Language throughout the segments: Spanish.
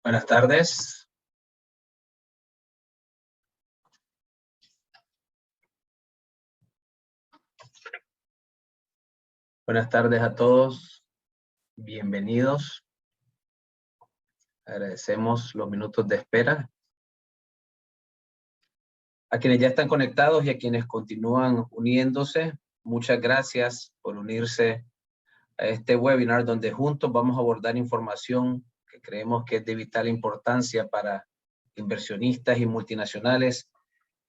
Buenas tardes. Buenas tardes a todos. Bienvenidos. Agradecemos los minutos de espera. A quienes ya están conectados y a quienes continúan uniéndose, muchas gracias por unirse a este webinar donde juntos vamos a abordar información que creemos que es de vital importancia para inversionistas y multinacionales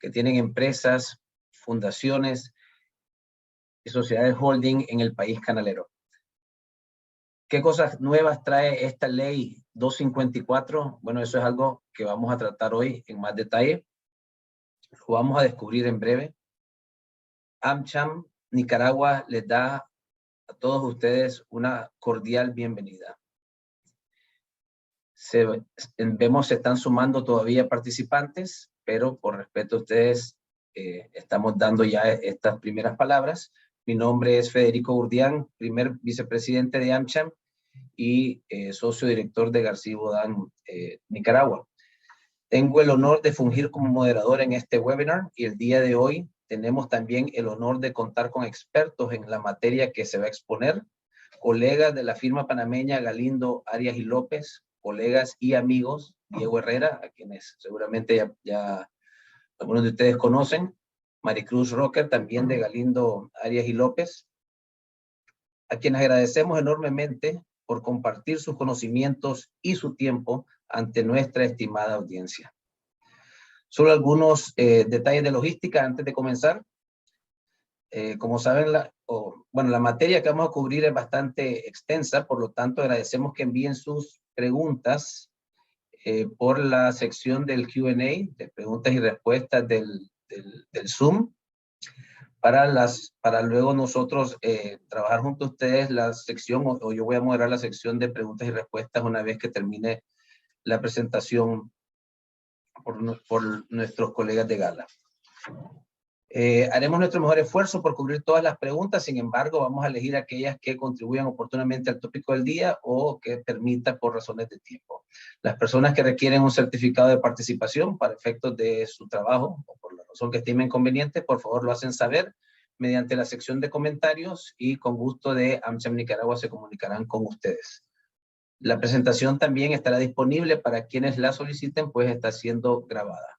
que tienen empresas, fundaciones y sociedades holding en el país canalero. ¿Qué cosas nuevas trae esta ley 254? Bueno, eso es algo que vamos a tratar hoy en más detalle. Lo vamos a descubrir en breve. AmCham Nicaragua les da a todos ustedes una cordial bienvenida. Vemos se están sumando todavía participantes, pero por respeto a ustedes estamos dando ya estas primeras palabras. Mi nombre es Federico Urdián, primer vicepresidente de AmCham y socio director de García Bodán, Nicaragua. Tengo el honor de fungir como moderador en este webinar y el día de hoy tenemos también el honor de contar con expertos en la materia que se va a exponer, colegas de la firma panameña Galindo, Arias y López, colegas y amigos, Diego Herrera, a quienes seguramente ya algunos de ustedes conocen, Maricruz Rocker, también de Galindo, Arias y López, a quienes agradecemos enormemente por compartir sus conocimientos y su tiempo ante nuestra estimada audiencia. Solo algunos detalles de logística antes de comenzar. Como saben, la materia que vamos a cubrir es bastante extensa, por lo tanto agradecemos que envíen sus preguntas por la sección del Q&A, de preguntas y respuestas del Zoom, para luego nosotros trabajar junto a ustedes la sección, o yo voy a moderar la sección de preguntas y respuestas una vez que termine la presentación por nuestros colegas de Gala. Haremos nuestro mejor esfuerzo por cubrir todas las preguntas, sin embargo, vamos a elegir aquellas que contribuyan oportunamente al tópico del día o que permita por razones de tiempo. Las personas que requieren un certificado de participación para efectos de su trabajo o por la razón que estimen conveniente, por favor lo hacen saber mediante la sección de comentarios y con gusto de AmCham Nicaragua se comunicarán con ustedes. La presentación también estará disponible para quienes la soliciten, pues está siendo grabada.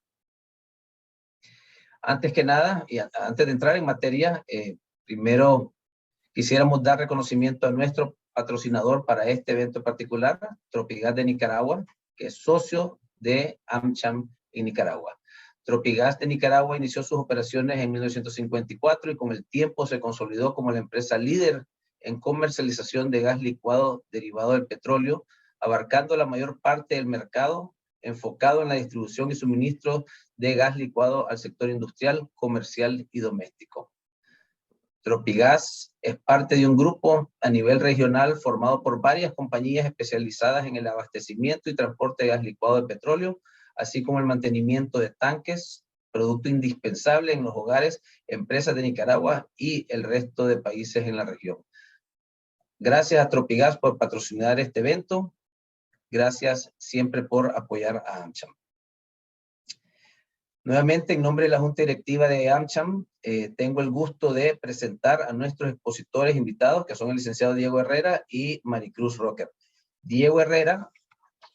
Antes que nada, y antes de entrar en materia, primero quisiéramos dar reconocimiento a nuestro patrocinador para este evento particular, Tropigas de Nicaragua, que es socio de AmCham en Nicaragua. Tropigas de Nicaragua inició sus operaciones en 1954 y con el tiempo se consolidó como la empresa líder en comercialización de gas licuado derivado del petróleo, abarcando la mayor parte del mercado, enfocado en la distribución y suministro de gas licuado al sector industrial, comercial y doméstico. Tropigas es parte de un grupo a nivel regional formado por varias compañías especializadas en el abastecimiento y transporte de gas licuado de petróleo, así como el mantenimiento de tanques, producto indispensable en los hogares, empresas de Nicaragua y el resto de países en la región. Gracias a Tropigas por patrocinar este evento. Gracias siempre por apoyar a AmCham. Nuevamente, en nombre de la Junta Directiva de AmCham, tengo el gusto de presentar a nuestros expositores invitados, que son el licenciado Diego Herrera y Maricruz Rocker. Diego Herrera,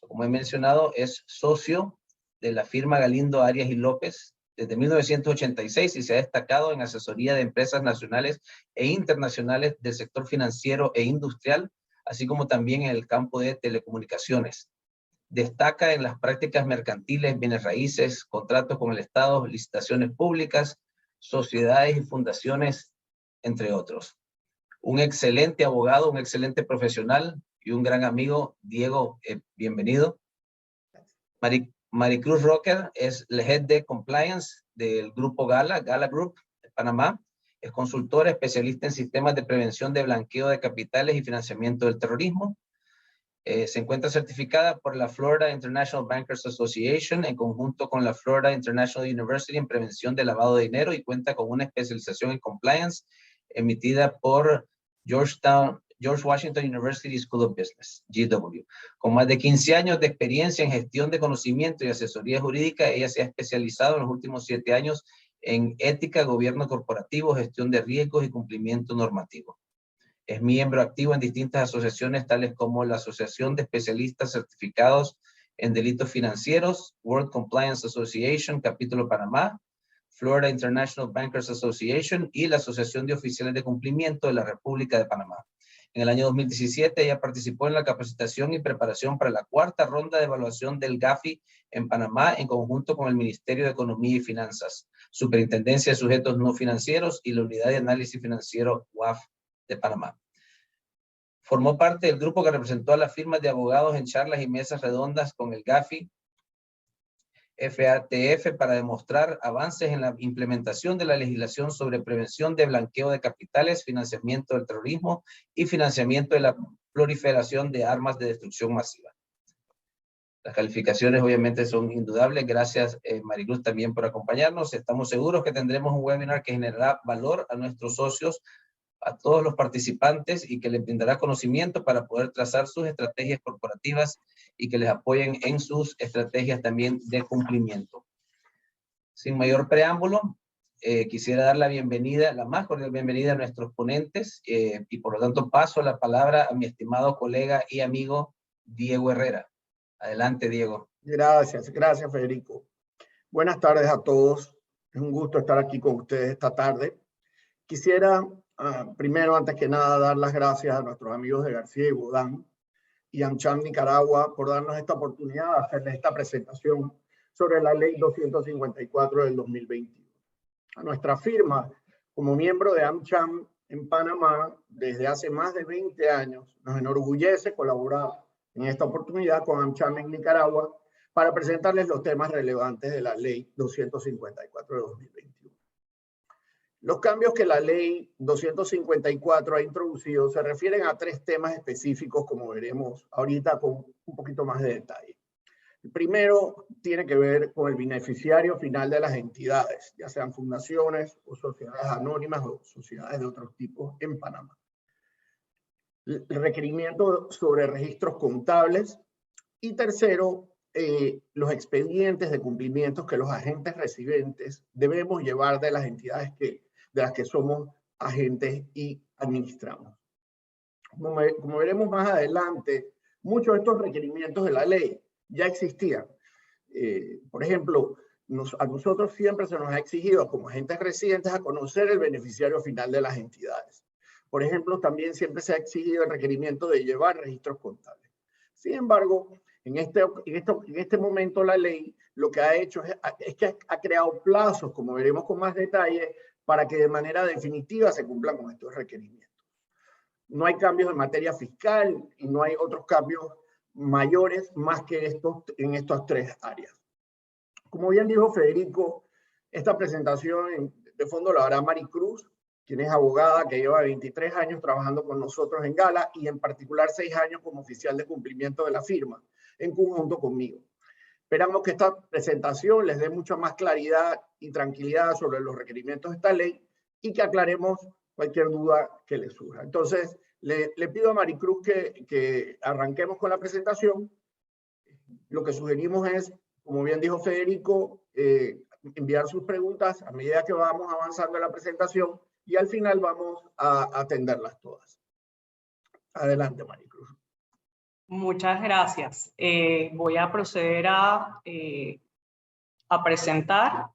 como he mencionado, es socio de la firma Galindo, Arias y López desde 1986 y se ha destacado en asesoría de empresas nacionales e internacionales del sector financiero e industrial, así como también en el campo de telecomunicaciones. Destaca en las prácticas mercantiles, bienes raíces, contratos con el Estado, licitaciones públicas, sociedades y fundaciones, entre otros. Un excelente abogado, un excelente profesional y un gran amigo. Diego, bienvenido. Maricruz Rocker es la Head de Compliance del Grupo Gala Group de Panamá. Es consultora especialista en sistemas de prevención de blanqueo de capitales y financiamiento del terrorismo. Se encuentra certificada por la Florida International Bankers Association en conjunto con la Florida International University en prevención de lavado de dinero y cuenta con una especialización en compliance emitida por Georgetown George Washington University School of Business, GW. Con más de 15 años de experiencia en gestión de conocimiento y asesoría jurídica, ella se ha especializado en los últimos 7 años en ética, gobierno corporativo, gestión de riesgos y cumplimiento normativo. Es miembro activo en distintas asociaciones tales como la Asociación de Especialistas Certificados en Delitos Financieros, World Compliance Association, Capítulo Panamá, Florida International Bankers Association y la Asociación de Oficiales de Cumplimiento de la República de Panamá. En el año 2017 ella participó en la capacitación y preparación para la 4ª ronda de evaluación del GAFI en Panamá en conjunto con el Ministerio de Economía y Finanzas, Superintendencia de Sujetos No Financieros y la Unidad de Análisis Financiero UAF de Panamá. Formó parte del grupo que representó a las firmas de abogados en charlas y mesas redondas con el GAFI FATF para demostrar avances en la implementación de la legislación sobre prevención de blanqueo de capitales, financiamiento del terrorismo y financiamiento de la proliferación de armas de destrucción masiva. Las calificaciones obviamente son indudables. Gracias, Maricruz, también por acompañarnos. Estamos seguros que tendremos un webinar que generará valor a nuestros socios, a todos los participantes y que les brindará conocimiento para poder trazar sus estrategias corporativas y que les apoyen en sus estrategias también de cumplimiento. Sin mayor preámbulo, quisiera dar la bienvenida, la más cordial bienvenida a nuestros ponentes y por lo tanto paso la palabra a mi estimado colega y amigo Diego Herrera. Adelante, Diego. Gracias, gracias, Federico. Buenas tardes a todos. Es un gusto estar aquí con ustedes esta tarde. Quisiera, primero, antes que nada, dar las gracias a nuestros amigos de García y Bodán y AmCham Nicaragua por darnos esta oportunidad de hacerles esta presentación sobre la Ley 254 del 2021. A nuestra firma, como miembro de AmCham en Panamá, desde hace más de 20 años, nos enorgullece colaborar en esta oportunidad con AmCham en Nicaragua para presentarles los temas relevantes de la Ley 254 de 2021. Los cambios que la Ley 254 ha introducido se refieren a 3 temas específicos, como veremos ahorita con un poquito más de detalle. El primero tiene que ver con el beneficiario final de las entidades, ya sean fundaciones o sociedades anónimas o sociedades de otros tipos en Panamá. El requerimiento sobre registros contables. Y tercero, los expedientes de cumplimientos que los agentes residentes debemos llevar de las entidades de las que somos agentes y administramos. Como veremos más adelante, muchos de estos requerimientos de la ley ya existían. Por ejemplo, a nosotros siempre se nos ha exigido como agentes residentes a conocer el beneficiario final de las entidades. Por ejemplo, también siempre se ha exigido el requerimiento de llevar registros contables. Sin embargo, en este momento la ley lo que ha hecho es que ha creado plazos, como veremos con más detalle, para que de manera definitiva se cumplan con estos requerimientos. No hay cambios en materia fiscal y no hay otros cambios mayores más que estos en estas 3 áreas. Como bien dijo Federico, esta presentación de fondo la hará Maricruz, quien es abogada que lleva 23 años trabajando con nosotros en Gala y en particular 6 años como oficial de cumplimiento de la firma, en conjunto conmigo. Esperamos que esta presentación les dé mucha más claridad y tranquilidad sobre los requerimientos de esta ley y que aclaremos cualquier duda que les surja. Entonces, le pido a Maricruz que arranquemos con la presentación. Lo que sugerimos es, como bien dijo Federico, enviar sus preguntas a medida que vamos avanzando en la presentación y al final vamos a atenderlas todas. Adelante, Maricruz. Muchas gracias. Voy a proceder a presentar.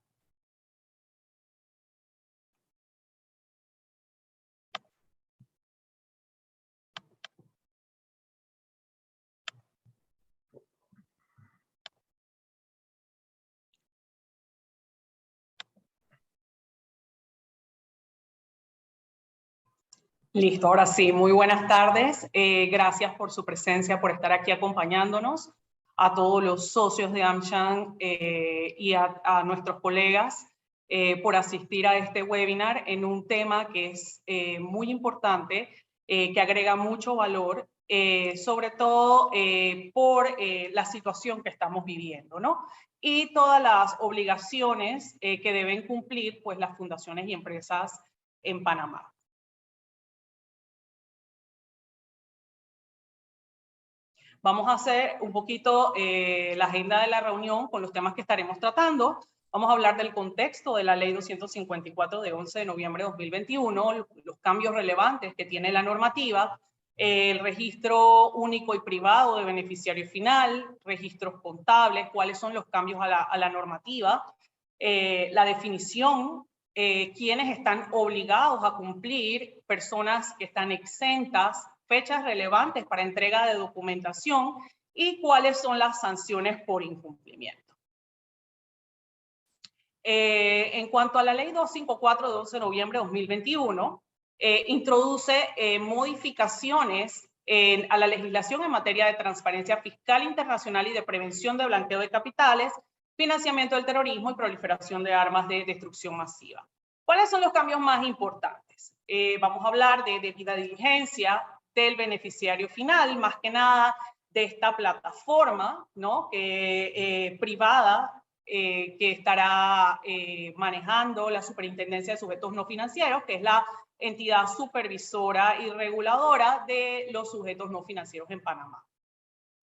Listo, ahora sí, muy buenas tardes. Gracias por su presencia, por estar aquí acompañándonos, a todos los socios de AmCham y a nuestros colegas por asistir a este webinar en un tema que es muy importante, que agrega mucho valor, sobre todo por la situación que estamos viviendo, ¿no? Y todas las obligaciones que deben cumplir pues, las fundaciones y empresas en Panamá. Vamos a hacer un poquito la agenda de la reunión con los temas que estaremos tratando. Vamos a hablar del contexto de la Ley 254 de 11 de noviembre de 2021, los cambios relevantes que tiene la normativa, el registro único y privado de beneficiario final, registros contables, cuáles son los cambios a la normativa, la definición, quiénes están obligados a cumplir, personas que están exentas, fechas relevantes para entrega de documentación y cuáles son las sanciones por incumplimiento. En cuanto a la Ley 254 de 11 de noviembre de 2021, introduce modificaciones a la legislación en materia de transparencia fiscal internacional y de prevención de blanqueo de capitales, financiamiento del terrorismo y proliferación de armas de destrucción masiva. ¿Cuáles son los cambios más importantes? Vamos a hablar de debida diligencia del beneficiario final, más que nada de esta plataforma, ¿no? Privada, que estará manejando la Superintendencia de Sujetos No Financieros, que es la entidad supervisora y reguladora de los sujetos no financieros en Panamá.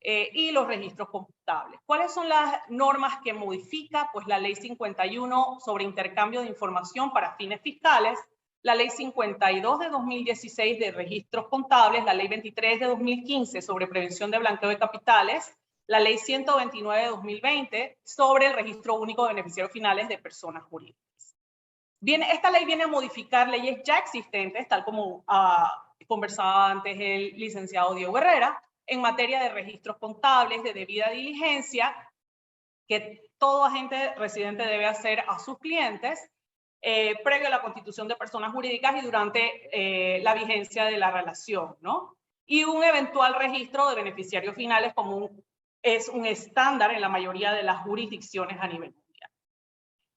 Y los registros contables. ¿Cuáles son las normas que modifica? Pues la Ley 51 sobre intercambio de información para fines fiscales, la Ley 52 de 2016 de registros contables, la Ley 23 de 2015 sobre prevención de blanqueo de capitales, la Ley 129 de 2020 sobre el registro único de beneficiarios finales de personas jurídicas. Esta ley viene a modificar leyes ya existentes, tal como conversaba antes el licenciado Diego Herrera, en materia de registros contables, de debida diligencia, que todo agente residente debe hacer a sus clientes, previo a la constitución de personas jurídicas y durante la vigencia de la relación, ¿no? Y un eventual registro de beneficiarios finales como es un estándar en la mayoría de las jurisdicciones a nivel mundial.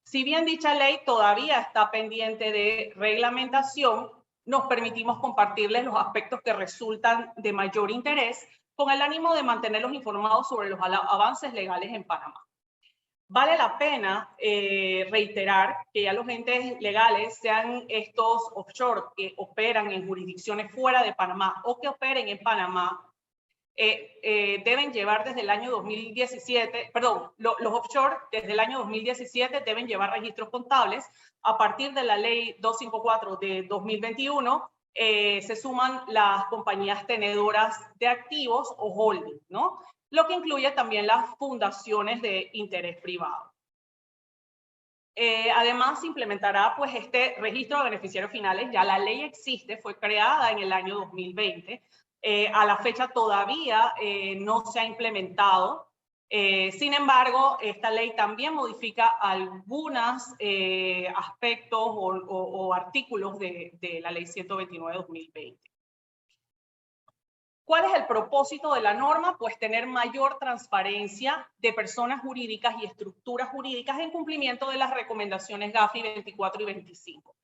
Si bien dicha ley todavía está pendiente de reglamentación, nos permitimos compartirles los aspectos que resultan de mayor interés con el ánimo de mantenerlos informados sobre los avances legales en Panamá. Vale la pena reiterar que ya los entes legales, sean estos offshore que operan en jurisdicciones fuera de Panamá o que operen en Panamá, deben llevar desde el año 2017, perdón, los offshore desde el año 2017 deben llevar registros contables. A partir de la Ley 254 de 2021, se suman las compañías tenedoras de activos o holding, ¿no? Lo que incluye también las fundaciones de interés privado. Además, se implementará pues este registro de beneficiarios finales. Ya la ley existe, fue creada en el año 2020. A la fecha todavía no se ha implementado. Sin embargo, esta ley también modifica algunos aspectos o artículos de la ley 129 de 2020. ¿Cuál es el propósito de la norma? Pues tener mayor transparencia de personas jurídicas y estructuras jurídicas en cumplimiento de las recomendaciones GAFI 24 y 25.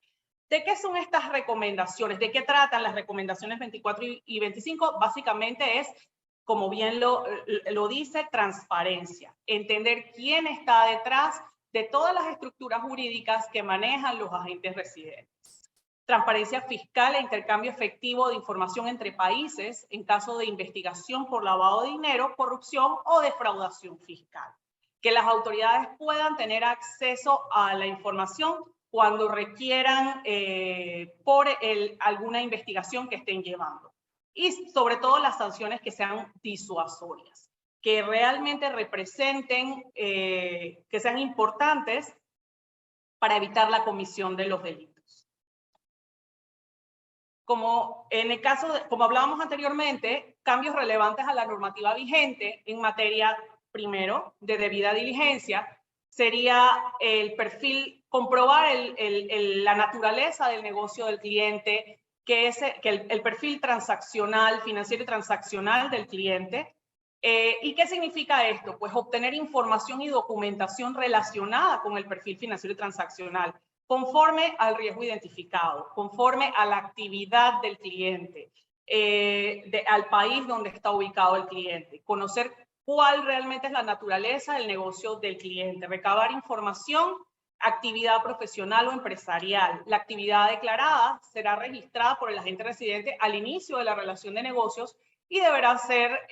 ¿De qué son estas recomendaciones? ¿De qué tratan las recomendaciones 24 y 25? Básicamente es, como bien lo dice, transparencia. Entender quién está detrás de todas las estructuras jurídicas que manejan los agentes residentes. Transparencia fiscal e intercambio efectivo de información entre países en caso de investigación por lavado de dinero, corrupción o defraudación fiscal. Que las autoridades puedan tener acceso a la información cuando requieran por alguna investigación que estén llevando. Y sobre todo las sanciones que sean disuasorias, que realmente representen, que sean importantes para evitar la comisión de los delitos. Como en el caso, como hablábamos anteriormente, cambios relevantes a la normativa vigente en materia, primero, de debida diligencia, sería el perfil, comprobar la naturaleza del negocio del cliente, que el perfil transaccional, financiero y transaccional del cliente. ¿Y qué significa esto? Pues obtener información y documentación relacionada con el perfil financiero y transaccional, conforme al riesgo identificado, conforme a la actividad del cliente, al país donde está ubicado el cliente, conocer cuál realmente es la naturaleza del negocio del cliente, recabar información, actividad profesional o empresarial. La actividad declarada será registrada por el agente residente al inicio de la relación de negocios y deberá ser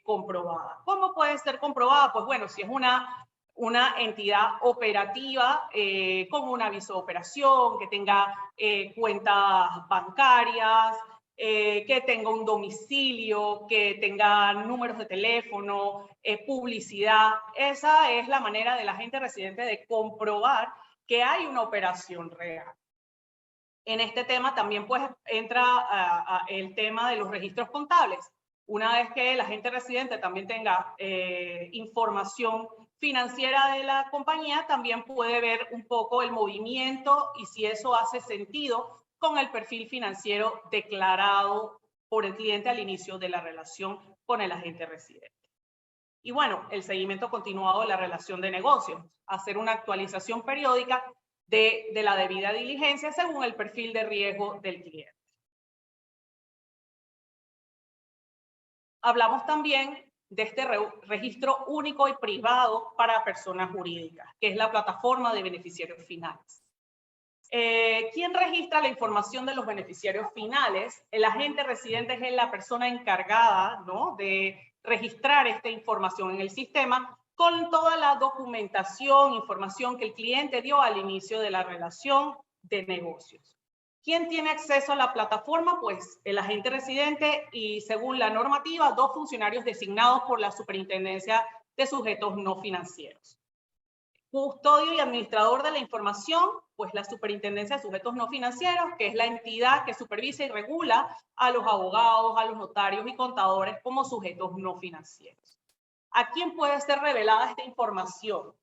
comprobada. ¿Cómo puede ser comprobada? Pues bueno, si es una entidad operativa con un aviso de operación, que tenga cuentas bancarias, que tenga un domicilio, que tenga números de teléfono, publicidad. Esa es la manera del agente residente de comprobar que hay una operación real. En este tema también pues entra el tema de los registros contables. Una vez que el agente residente también tenga información financiera de la compañía, también puede ver un poco el movimiento y si eso hace sentido con el perfil financiero declarado por el cliente al inicio de la relación con el agente residente. Y bueno, el seguimiento continuado de la relación de negocios, hacer una actualización periódica de la debida diligencia según el perfil de riesgo del cliente. Hablamos también de este registro único y privado para personas jurídicas, que es la plataforma de beneficiarios finales. ¿Quién registra la información de los beneficiarios finales? El agente residente es la persona encargada, ¿no?, de registrar esta información en el sistema con toda la documentación, información que el cliente dio al inicio de la relación de negocios. ¿Quién tiene acceso a la plataforma? Pues el agente residente y, según la normativa, 2 funcionarios designados por la Superintendencia de Sujetos No Financieros. Custodio y administrador de la información, pues la Superintendencia de Sujetos No Financieros, que es la entidad que supervisa y regula a los abogados, a los notarios y contadores como sujetos no financieros. ¿A quién puede ser revelada esta información?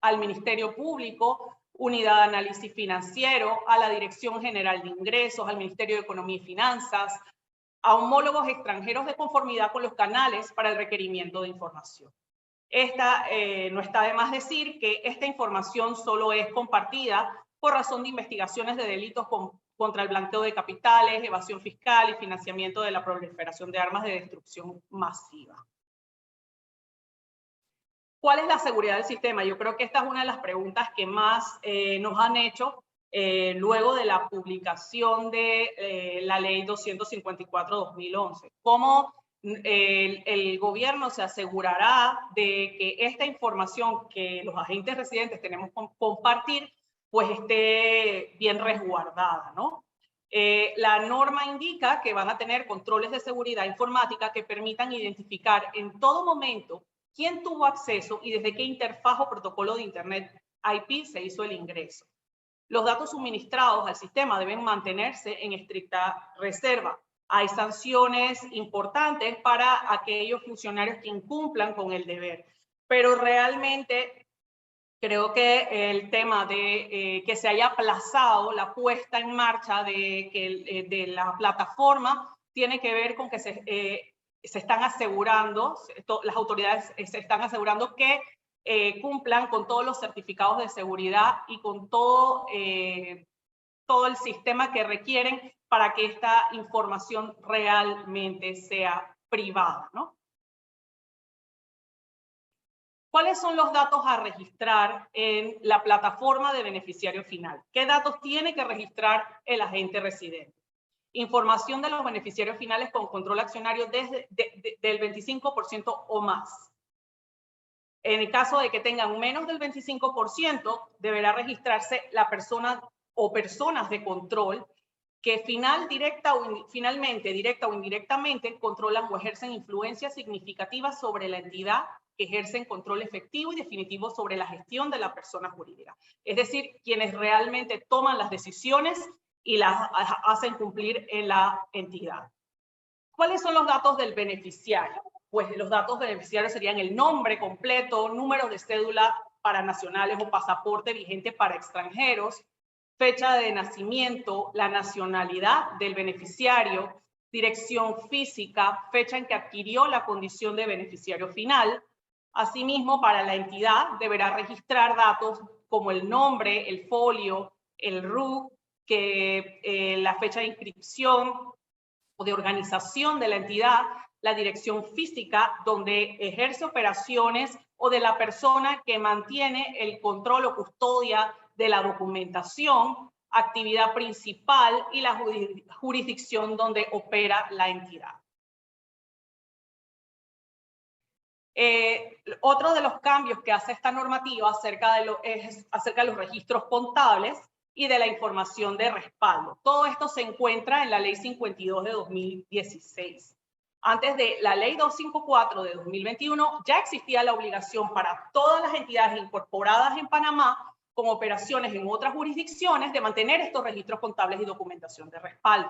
Al Ministerio Público, Unidad de Análisis Financiero, a la Dirección General de Ingresos, al Ministerio de Economía y Finanzas, a homólogos extranjeros de conformidad con los canales para el requerimiento de información. No está de más decir que esta información solo es compartida por razón de investigaciones de delitos contra el blanqueo de capitales, evasión fiscal y financiamiento de la proliferación de armas de destrucción masiva. ¿Cuál es la seguridad del sistema? Yo creo que esta es una de las preguntas que más nos han hecho luego de la publicación de la Ley 254/2011. ¿Cómo el gobierno se asegurará de que esta información que los agentes residentes tenemos que compartir pues esté bien resguardada, ¿no? La norma indica que van a tener controles de seguridad informática que permitan identificar en todo momento quién tuvo acceso y desde qué interfaz o protocolo de Internet IP se hizo el ingreso. Los datos suministrados al sistema deben mantenerse en estricta reserva. Hay sanciones importantes para aquellos funcionarios que incumplan con el deber, pero realmente creo que el tema de que se haya aplazado la puesta en marcha de la plataforma tiene que ver con que se están asegurando, las autoridades se están asegurando que cumplan con todos los certificados de seguridad y con todo el sistema que requieren para que esta información realmente sea privada, ¿no? ¿Cuáles son los datos a registrar en la plataforma de beneficiario final? ¿Qué datos tiene que registrar el agente residente? Información de los beneficiarios finales con control accionario del 25% o más. En el caso de que tengan menos del 25%, deberá registrarse la persona o personas de control que finalmente, directa o indirectamente, controlan o ejercen influencia significativa sobre la entidad, que ejercen control efectivo y definitivo sobre la gestión de la persona jurídica. Es decir, quienes realmente toman las decisiones y las hacen cumplir en la entidad. ¿Cuáles son los datos del beneficiario? Pues los datos del beneficiario serían el nombre completo, número de cédula para nacionales o pasaporte vigente para extranjeros, fecha de nacimiento, la nacionalidad del beneficiario, dirección física, fecha en que adquirió la condición de beneficiario final. Asimismo, para la entidad deberá registrar datos como el nombre, el folio, el RUC, la fecha de inscripción o de organización de la entidad, la dirección física donde ejerce operaciones o de la persona que mantiene el control o custodia de la documentación, actividad principal y la jurisdicción donde opera la entidad. Otro de los cambios que hace esta normativa es acerca de los registros contables y de la información de respaldo. Todo esto se encuentra en la Ley 52 de 2016. Antes de la Ley 254 de 2021 ya existía la obligación para todas las entidades incorporadas en Panamá con operaciones en otras jurisdicciones de mantener estos registros contables y documentación de respaldo.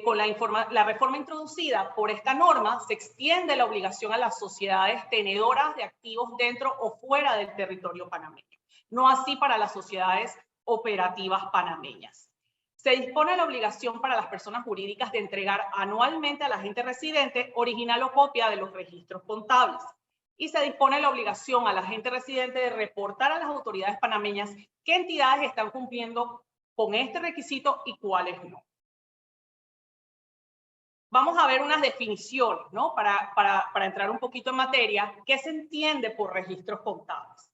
Con la reforma introducida por esta norma, se extiende la obligación a las sociedades tenedoras de activos dentro o fuera del territorio panameño, no así para las sociedades operativas panameñas. Se dispone la obligación para las personas jurídicas de entregar anualmente al agente residente original o copia de los registros contables. Y se dispone la obligación al agente residente de reportar a las autoridades panameñas qué entidades están cumpliendo con este requisito y cuáles no. Vamos a ver unas definiciones, ¿no? Para entrar un poquito en materia. ¿Qué se entiende por registros contables?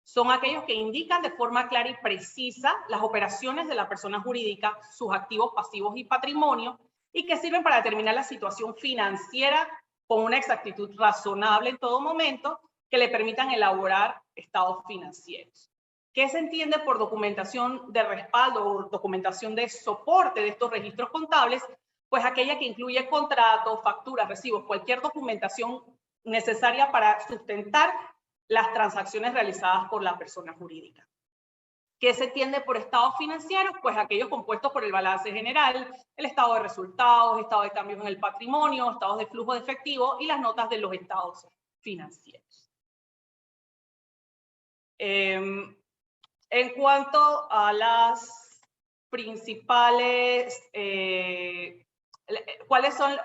Son aquellos que indican de forma clara y precisa las operaciones de la persona jurídica, sus activos, pasivos y patrimonio, y que sirven para determinar la situación financiera con una exactitud razonable en todo momento, que le permitan elaborar estados financieros. ¿Qué se entiende por documentación de respaldo o documentación de soporte de estos registros contables? Pues aquella que incluye contratos, facturas, recibos, cualquier documentación necesaria para sustentar las transacciones realizadas por la persona jurídica. ¿Qué se entiende por estados financieros? Pues aquellos compuestos por el balance general, el estado de resultados, estado de cambios en el patrimonio, estados de flujo de efectivo y las notas de los estados financieros. En cuanto a las principales, ¿cuáles son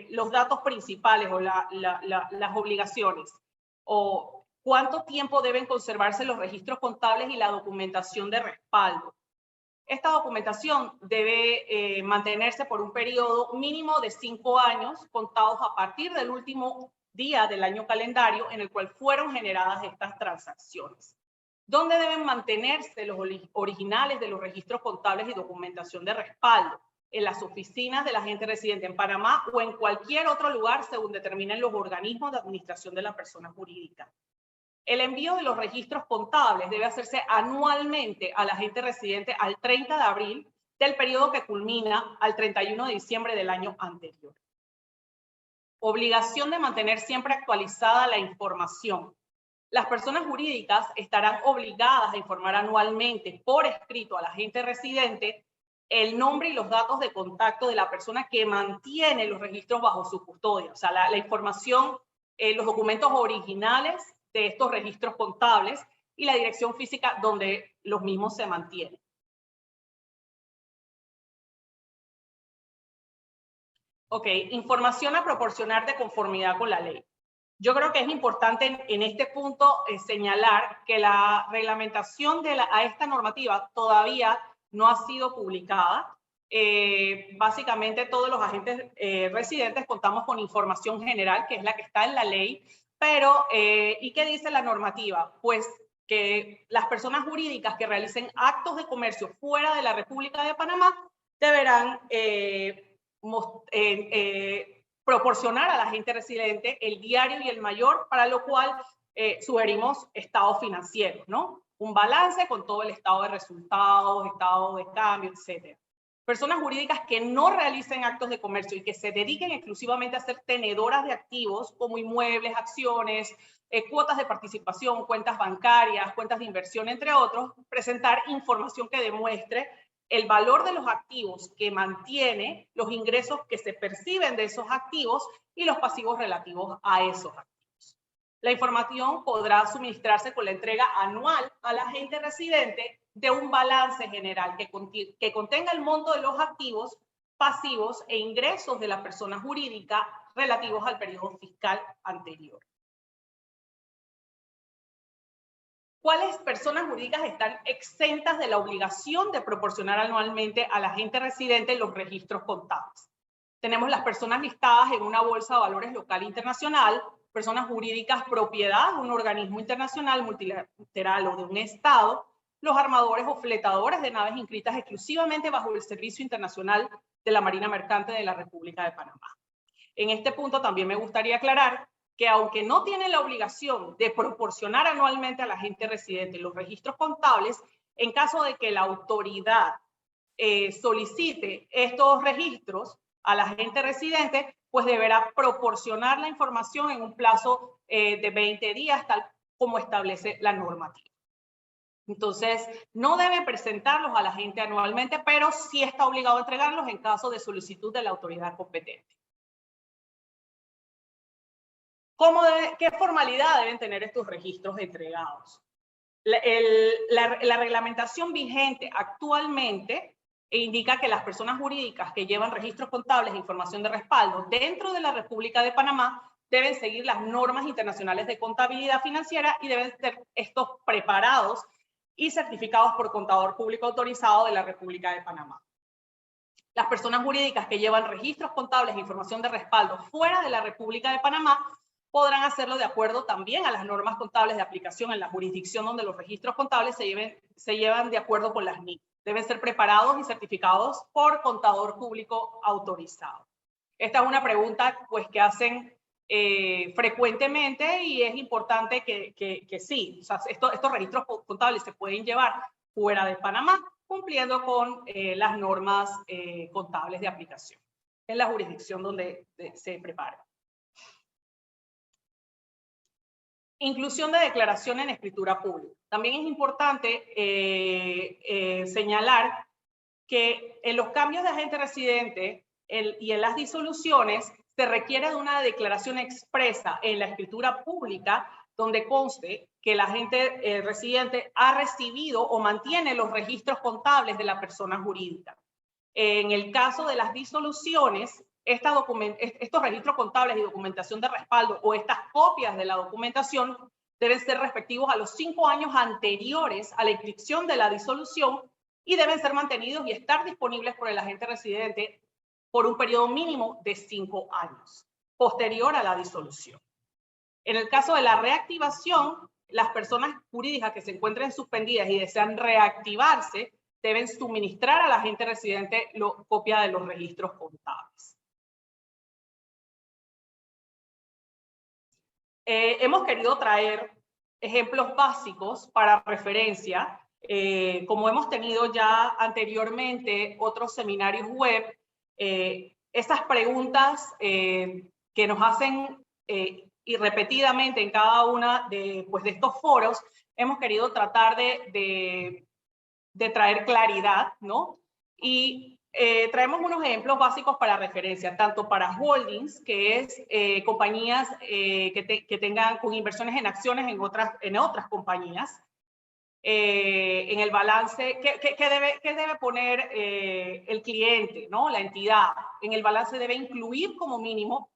los datos principales o las obligaciones? O ¿cuánto tiempo deben conservarse los registros contables y la documentación de respaldo? Esta documentación debe mantenerse por un periodo mínimo de 5 años, contados a partir del último día del año calendario en el cual fueron generadas estas transacciones. ¿Dónde deben mantenerse los originales de los registros contables y documentación de respaldo? En las oficinas del agente residente en Panamá o en cualquier otro lugar según determinen los organismos de administración de la persona jurídica. El envío de los registros contables debe hacerse anualmente al agente residente al 30 de abril del periodo que culmina al 31 de diciembre del año anterior. Obligación de mantener siempre actualizada la información. Las personas jurídicas estarán obligadas a informar anualmente por escrito al agente residente el nombre y los datos de contacto de la persona que mantiene los registros bajo su custodia. O sea, la información, los documentos originales de estos registros contables y la dirección física donde los mismos se mantienen. Ok, información a proporcionar de conformidad con la ley. Yo creo que es importante en este punto señalar que la reglamentación a esta normativa todavía no ha sido publicada. Básicamente todos los agentes residentes contamos con información general, que es la que está en la ley, pero ¿y qué dice la normativa? Pues que las personas jurídicas que realicen actos de comercio fuera de la República de Panamá deberán proporcionar al agente residente el diario y el mayor, para lo cual sugerimos estados financieros, ¿no? Un balance con todo el estado de resultados, estado de cambio, etc. Personas jurídicas que no realicen actos de comercio y que se dediquen exclusivamente a ser tenedoras de activos como inmuebles, acciones, cuotas de participación, cuentas bancarias, cuentas de inversión, entre otros, presentar información que demuestre el valor de los activos que mantiene, los ingresos que se perciben de esos activos y los pasivos relativos a esos activos. La información podrá suministrarse con la entrega anual al agente residente de un balance general que contenga el monto de los activos, pasivos e ingresos de la persona jurídica relativos al periodo fiscal anterior. ¿Cuáles personas jurídicas están exentas de la obligación de proporcionar anualmente al agente residente los registros contables? Tenemos las personas listadas en una bolsa de valores local e internacional, personas jurídicas propiedad de un organismo internacional, multilateral o de un estado, los armadores o fletadores de naves inscritas exclusivamente bajo el Servicio Internacional de la Marina Mercante de la República de Panamá. En este punto también me gustaría aclarar que aunque no tiene la obligación de proporcionar anualmente al agente residente los registros contables, en caso de que la autoridad solicite estos registros al agente residente, pues deberá proporcionar la información en un plazo de 20 días, tal como establece la normativa. Entonces, no debe presentarlos al agente anualmente, pero sí está obligado a entregarlos en caso de solicitud de la autoridad competente. ¿Qué formalidad deben tener estos registros entregados? La reglamentación vigente actualmente indica que las personas jurídicas que llevan registros contables e información de respaldo dentro de la República de Panamá deben seguir las normas internacionales de contabilidad financiera y deben ser estos preparados y certificados por contador público autorizado de la República de Panamá. Las personas jurídicas que llevan registros contables e información de respaldo fuera de la República de Panamá podrán hacerlo de acuerdo también a las normas contables de aplicación en la jurisdicción donde los registros contables se llevan de acuerdo con las NIC. Deben ser preparados y certificados por contador público autorizado. Esta es una pregunta pues, que hacen frecuentemente y es importante que sí, o sea, estos registros contables se pueden llevar fuera de Panamá cumpliendo con las normas contables de aplicación en la jurisdicción donde se prepara. Inclusión de declaración en escritura pública. También es importante señalar que en los cambios de agente residente y en las disoluciones se requiere de una declaración expresa en la escritura pública donde conste que el agente residente ha recibido o mantiene los registros contables de la persona jurídica. En el caso de las disoluciones, estos registros contables y documentación de respaldo o estas copias de la documentación deben ser respectivos a los 5 años anteriores a la inscripción de la disolución y deben ser mantenidos y estar disponibles por el agente residente por un periodo mínimo de 5 años, posterior a la disolución. En el caso de la reactivación, las personas jurídicas que se encuentren suspendidas y desean reactivarse deben suministrar al agente residente copia de los registros contables. Hemos querido traer ejemplos básicos para referencia, como hemos tenido ya anteriormente otros seminarios web, estas preguntas que nos hacen y repetidamente en cada una de estos foros, hemos querido tratar de traer claridad, ¿no? Y traemos unos ejemplos básicos para referencia, tanto para holdings, que es compañías que tengan con inversiones en acciones en otras compañías. En el balance, ¿qué debe poner el cliente, ¿no? La entidad? En el balance debe incluir como mínimo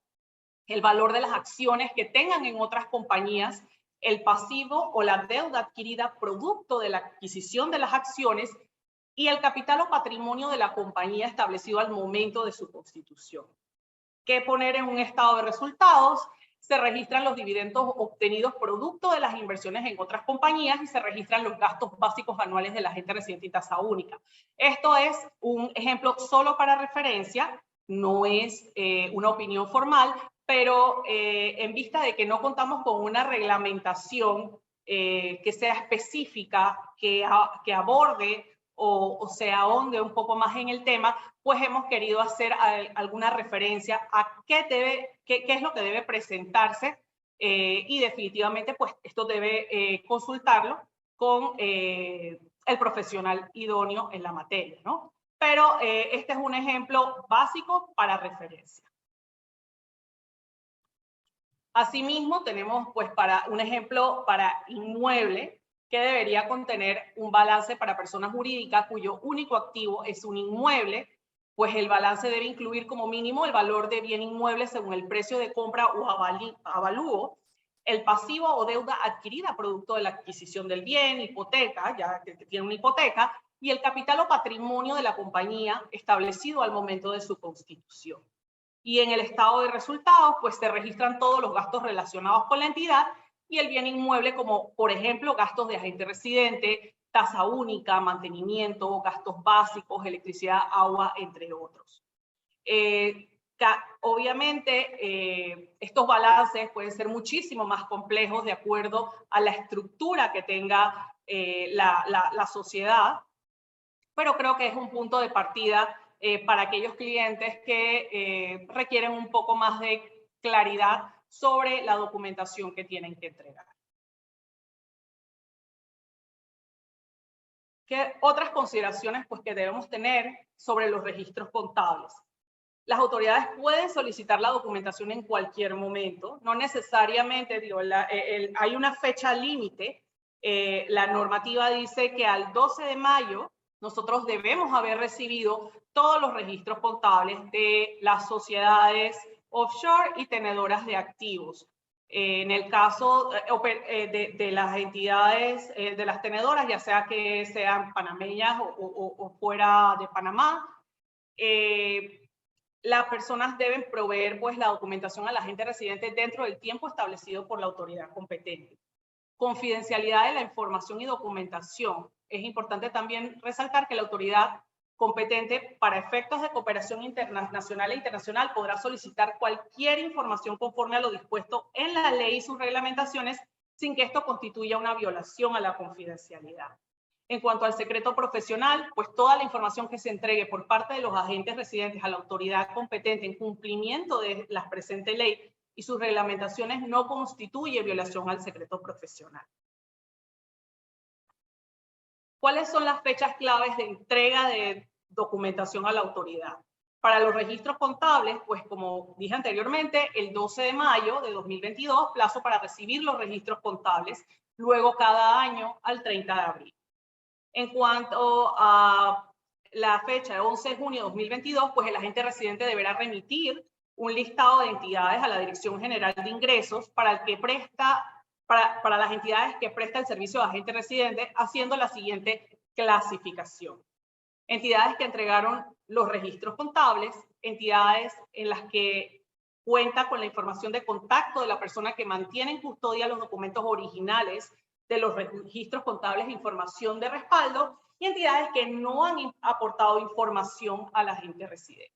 el valor de las acciones que tengan en otras compañías, el pasivo o la deuda adquirida producto de la adquisición de las acciones y el capital o patrimonio de la compañía establecido al momento de su constitución. ¿Qué poner en un estado de resultados? Se registran los dividendos obtenidos producto de las inversiones en otras compañías y se registran los gastos básicos anuales del agente residente y tasa única. Esto es un ejemplo solo para referencia, no es una opinión formal, pero en vista de que no contamos con una reglamentación que sea específica, que aborde o se ahonde un poco más en el tema, pues hemos querido hacer alguna referencia a qué es lo que debe presentarse y definitivamente pues esto debe consultarlo con el profesional idóneo en la materia, ¿no? Pero este es un ejemplo básico para referencia. Asimismo, tenemos pues para un ejemplo para inmueble que debería contener un balance para personas jurídicas cuyo único activo es un inmueble, pues el balance debe incluir como mínimo el valor de bien inmueble según el precio de compra o avalúo, el pasivo o deuda adquirida producto de la adquisición del bien, hipoteca, ya que tiene una hipoteca, y el capital o patrimonio de la compañía establecido al momento de su constitución. Y en el estado de resultados, pues se registran todos los gastos relacionados con la entidad y el bien inmueble como, por ejemplo, gastos de agente residente, tasa única, mantenimiento, gastos básicos, electricidad, agua, entre otros. Obviamente, estos balances pueden ser muchísimo más complejos de acuerdo a la estructura que tenga la sociedad, pero creo que es un punto de partida para aquellos clientes que requieren un poco más de claridad sobre la documentación que tienen que entregar. ¿Qué otras consideraciones pues, que debemos tener sobre los registros contables? Las autoridades pueden solicitar la documentación en cualquier momento, no necesariamente, digo, hay una fecha límite. La normativa dice que al 12 de mayo nosotros debemos haber recibido todos los registros contables de las sociedades offshore y tenedoras de activos. En el caso de las entidades, de las tenedoras, ya sea que sean panameñas o fuera de Panamá, las personas deben proveer pues, la documentación al agente residente dentro del tiempo establecido por la autoridad competente. Confidencialidad de la información y documentación. Es importante también resaltar que la autoridad competente para efectos de cooperación internacional e internacional podrá solicitar cualquier información conforme a lo dispuesto en la ley y sus reglamentaciones sin que esto constituya una violación a la confidencialidad. En cuanto al secreto profesional, pues toda la información que se entregue por parte de los agentes residentes a la autoridad competente en cumplimiento de la presente ley y sus reglamentaciones no constituye violación al secreto profesional. ¿Cuáles son las fechas claves de entrega de documentación a la autoridad? Para los registros contables, pues como dije anteriormente, el 12 de mayo de 2022, plazo para recibir los registros contables, luego cada año al 30 de abril. En cuanto a la fecha de 11 de junio de 2022, pues el agente residente deberá remitir un listado de entidades a la Dirección General de Ingresos para las entidades que presta el servicio de agente residente, haciendo la siguiente clasificación. Entidades que entregaron los registros contables, entidades en las que cuenta con la información de contacto de la persona que mantiene en custodia los documentos originales de los registros contables e información de respaldo, y entidades que no han aportado información al agente residente.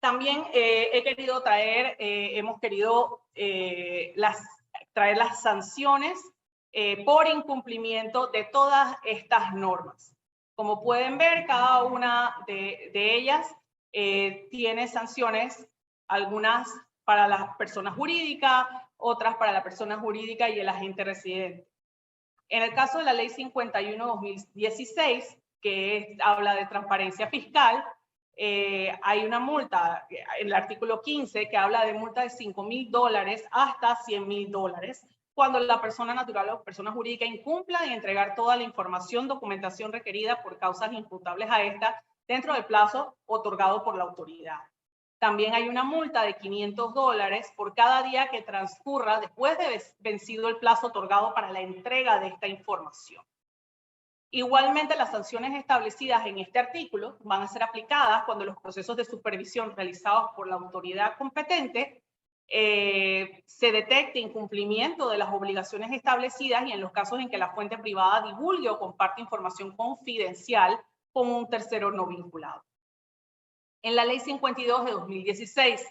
También hemos querido traer las sanciones por incumplimiento de todas estas normas. Como pueden ver, cada una de ellas tiene sanciones, algunas para la persona jurídica, otras para la persona jurídica y el agente residente. En el caso de la Ley 51/2016, que habla de transparencia fiscal, hay una multa en el artículo 15 que habla de multa de $5.000 hasta $100.000 cuando la persona natural o persona jurídica incumpla en entregar toda la información, documentación requerida por causas imputables a esta dentro del plazo otorgado por la autoridad. También hay una multa de $500 por cada día que transcurra después de vencido el plazo otorgado para la entrega de esta información. Igualmente, las sanciones establecidas en este artículo van a ser aplicadas cuando los procesos de supervisión realizados por la autoridad competente se detecte incumplimiento de las obligaciones establecidas y en los casos en que la fuente privada divulgue o comparte información confidencial con un tercero no vinculado. En la Ley 52 de 2016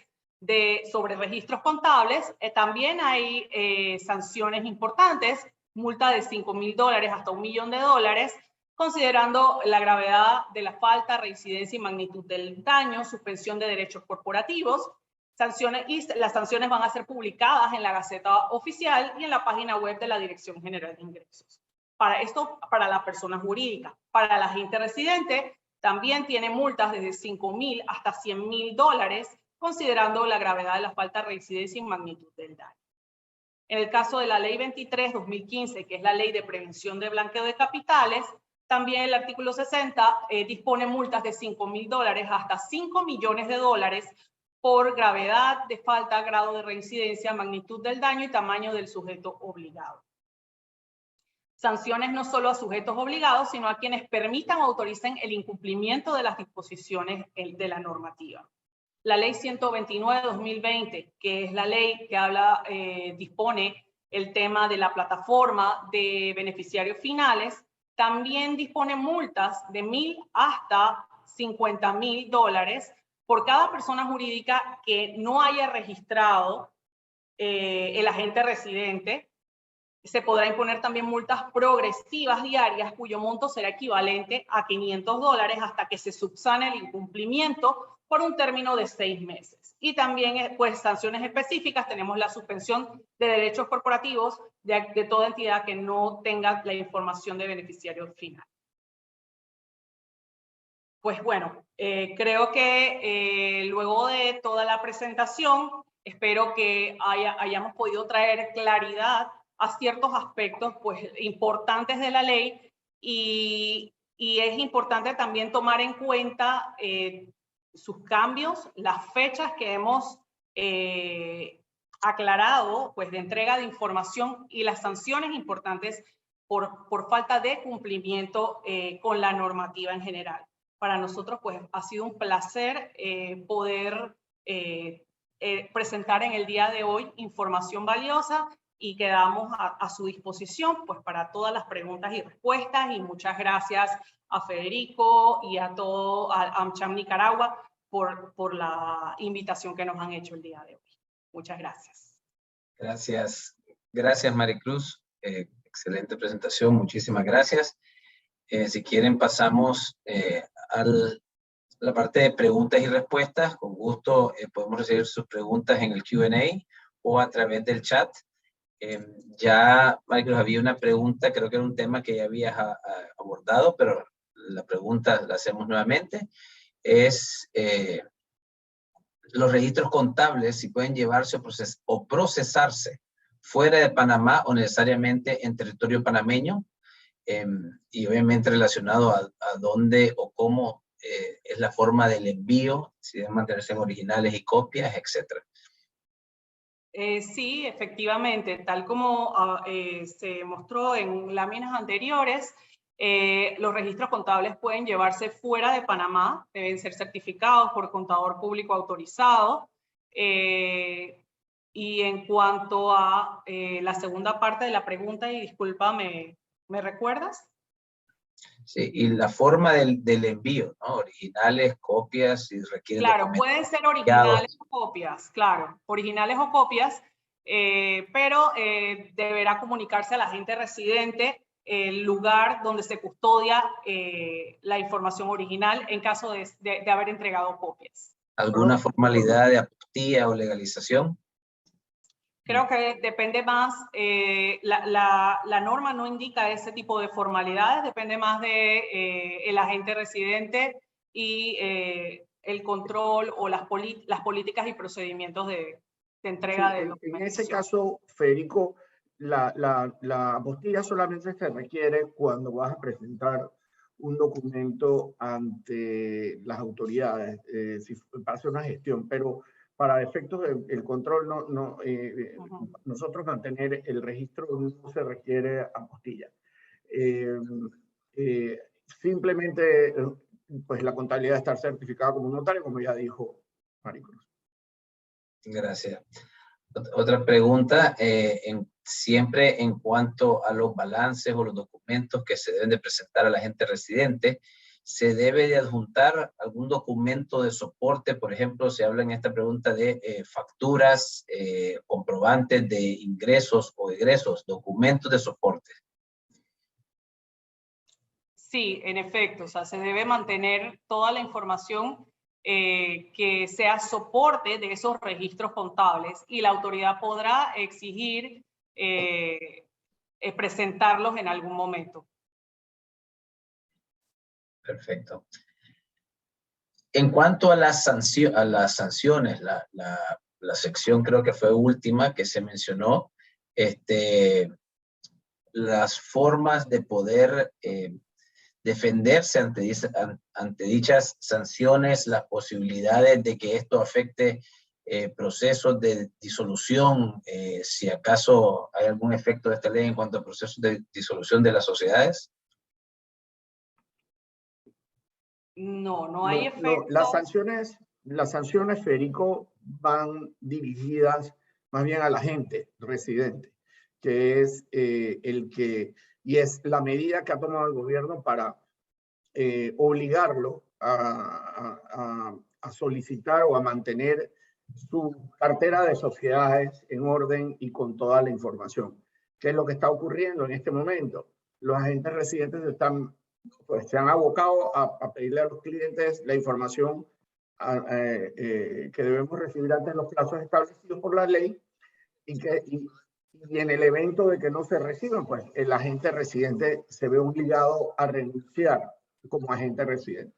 sobre registros contables, también hay sanciones importantes, multa de $5.000 hasta $1.000.000, considerando la gravedad de la falta, reincidencia y magnitud del daño, suspensión de derechos corporativos. Las sanciones van a ser publicadas en la Gaceta Oficial y en la página web de la Dirección General de Ingresos. Para esto, para la persona jurídica. Para el agente residente, también tiene multas desde $5.000 hasta $100.000, considerando la gravedad de la falta, reincidencia y magnitud del daño. En el caso de la Ley 23/2015, que es la Ley de Prevención de Blanqueo de Capitales, también el artículo 60 dispone multas de $5.000 hasta $5 millones por gravedad de falta, grado de reincidencia, magnitud del daño y tamaño del sujeto obligado. Sanciones no solo a sujetos obligados, sino a quienes permitan o autoricen el incumplimiento de las disposiciones de la normativa. La Ley 129/2020, que es la ley que dispone el tema de la plataforma de beneficiarios finales, también dispone multas de $1.000 hasta $50.000 por cada persona jurídica que no haya registrado el agente residente. Se podrá imponer también multas progresivas diarias cuyo monto será equivalente a $500 hasta que se subsane el incumplimiento por un término de 6 meses. Y también, pues, sanciones específicas. Tenemos la suspensión de derechos corporativos de toda entidad que no tenga la información de beneficiario final. Pues bueno, creo que luego de toda la presentación, espero que hayamos podido traer claridad a ciertos aspectos, pues, importantes de la ley, y es importante también tomar en cuenta sus cambios, las fechas que hemos aclarado, pues, de entrega de información, y las sanciones importantes por falta de cumplimiento con la normativa en general. Para nosotros, pues, ha sido un placer poder presentar en el día de hoy información valiosa, y quedamos a su disposición, pues, para todas las preguntas y respuestas. Y muchas gracias a Federico y a todo a AmCham Nicaragua por la invitación que nos han hecho el día de hoy. Muchas gracias. Gracias, Maricruz. Excelente presentación, muchísimas gracias. Si quieren, pasamos a la parte de preguntas y respuestas. Con gusto podemos recibir sus preguntas en el Q&A o a través del chat. Ya, Maricruz, había una pregunta, creo que era un tema que ya habías abordado, pero la pregunta la hacemos nuevamente. Es los registros contables, si pueden llevarse o procesarse fuera de Panamá o necesariamente en territorio panameño, y obviamente relacionado a dónde o cómo es la forma del envío, si deben mantenerse en originales y copias, etcétera. Sí, efectivamente, tal como se mostró en láminas anteriores, los registros contables pueden llevarse fuera de Panamá, deben ser certificados por contador público autorizado. Y en cuanto a la segunda parte de la pregunta, y disculpa, ¿me recuerdas? Sí, y la forma del envío, ¿no? Originales, copias, si requieren Claro, pueden ser originales o copias, claro, originales o copias, pero deberá comunicarse al agente residente el lugar donde se custodia la información original en caso de haber entregado copias. ¿Alguna formalidad de apostilla o legalización? Creo que depende más, la norma no indica ese tipo de formalidades, depende más de el agente residente y el control o las políticas y procedimientos de entrega de documentación. En ese caso, Federico, la apostilla solamente se requiere cuando vas a presentar un documento ante las autoridades, si para hacer una gestión, pero para efectos del control, nosotros mantener el registro no se requiere apostilla. Simplemente, pues la contabilidad estar certificada como notario, como ya dijo Maricruz. Gracias. Otra pregunta, siempre en cuanto a los balances o los documentos que se deben de presentar al agente residente, ¿se debe de adjuntar algún documento de soporte? Por ejemplo, se habla en esta pregunta de facturas, comprobantes de ingresos o egresos, documentos de soporte. Sí, en efecto, o sea, se debe mantener toda la información que sea soporte de esos registros contables, y la autoridad podrá exigir presentarlos en algún momento. Perfecto. En cuanto a las sanciones, la sección creo que fue última que se mencionó, las formas de poder defenderse ante dichas sanciones, las posibilidades de que esto afecte procesos de disolución, si acaso hay algún efecto de esta ley en cuanto a procesos de disolución de las sociedades. No hay efecto. Las sanciones, Federico, van dirigidas más bien al agente residente, que es y es la medida que ha tomado el gobierno para obligarlo a solicitar o a mantener su cartera de sociedades en orden y con toda la información. ¿Qué es lo que está ocurriendo en este momento? Los agentes residentes se han abocado a pedirle a los clientes la información que debemos recibir antes de los plazos establecidos por la ley, y en el evento de que no se reciban, pues el agente residente se ve obligado a renunciar como agente residente.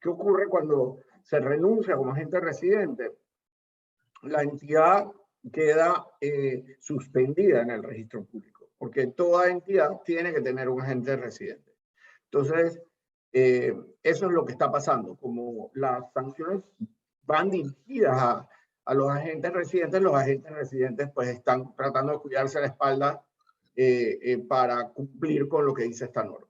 ¿Qué ocurre cuando se renuncia como agente residente? La entidad queda suspendida en el registro público, porque toda entidad tiene que tener un agente residente. Entonces, eso es lo que está pasando. Como las sanciones van dirigidas a los agentes residentes pues están tratando de cuidarse la espalda para cumplir con lo que dice esta norma.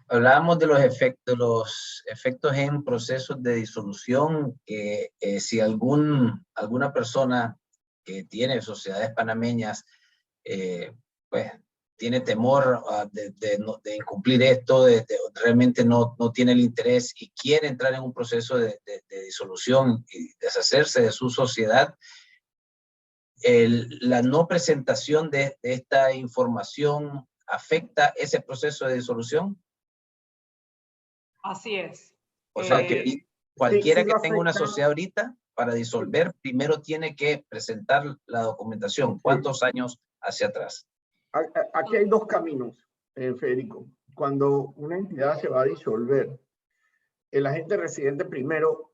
Hablábamos de los efectos en procesos de disolución, que si alguna persona que tiene sociedades panameñas, pues tiene temor de incumplir esto, realmente no tiene el interés y quiere entrar en un proceso de disolución y deshacerse de su sociedad, la no presentación de esta información afecta ese proceso de disolución. Así es. O sea, que cualquiera que tenga una sociedad ahorita, para disolver, primero tiene que presentar la documentación. ¿Cuántos años hacia atrás? Aquí hay dos caminos, Federico. Cuando una entidad se va a disolver, el agente residente primero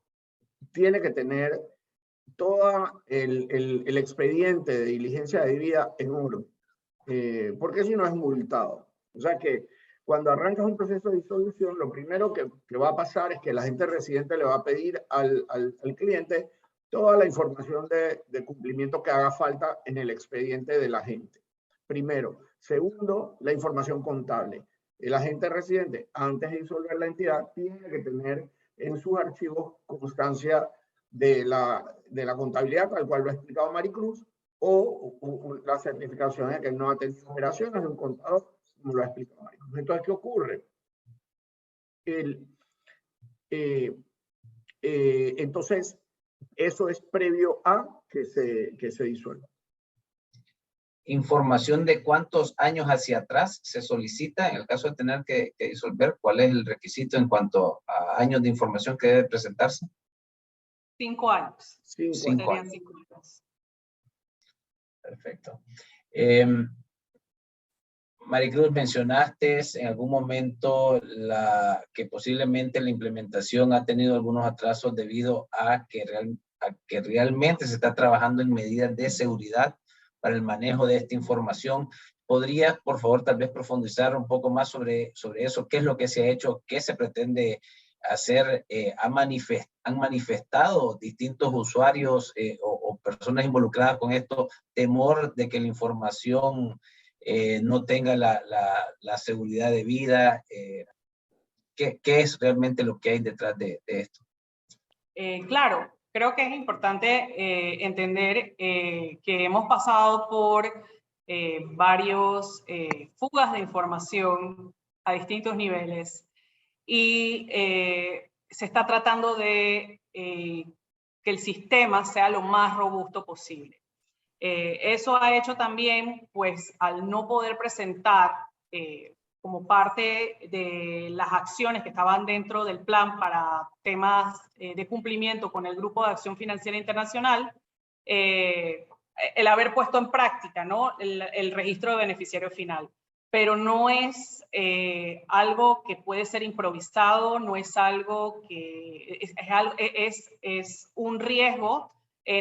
tiene que tener todo el expediente de diligencia debida en orden, porque si no es multado. O sea que cuando arrancas un proceso de disolución, lo primero que va a pasar es que el agente residente le va a pedir al cliente toda la información de cumplimiento que haga falta en el expediente del agente. Primero. Segundo, la información contable. El agente residente, antes de disolver la entidad, tiene que tener en sus archivos constancia de la contabilidad, tal cual lo ha explicado Maricruz, o la certificación de que no ha tenido operaciones de un contador, como lo ha explicado Maricruz. Entonces, ¿qué ocurre? Entonces, eso es previo a que se disuelva. Información de cuántos años hacia atrás se solicita en el caso de tener que disolver. ¿Cuál es el requisito en cuanto a años de información que debe presentarse? 5 años. 5 años. 5 años. Perfecto. Maricruz, mencionaste en algún momento que posiblemente la implementación ha tenido algunos atrasos debido a que realmente se está trabajando en medidas de seguridad para el manejo de esta información. ¿Podrías, por favor, tal vez profundizar un poco más sobre eso? ¿Qué es lo que se ha hecho? ¿Qué se pretende hacer? ¿Han manifestado distintos usuarios o personas involucradas con esto temor de que la información no tenga la seguridad debida? ¿Qué es realmente lo que hay detrás de esto? Claro, creo que es importante entender que hemos pasado por varios fugas de información a distintos niveles y se está tratando de que el sistema sea lo más robusto posible. Eso ha hecho también, pues, al no poder presentar como parte de las acciones que estaban dentro del plan para temas de cumplimiento con el Grupo de Acción Financiera Internacional, el haber puesto en práctica, ¿no?, el registro de beneficiario final. Pero no es algo que puede ser improvisado, no es algo que es un riesgo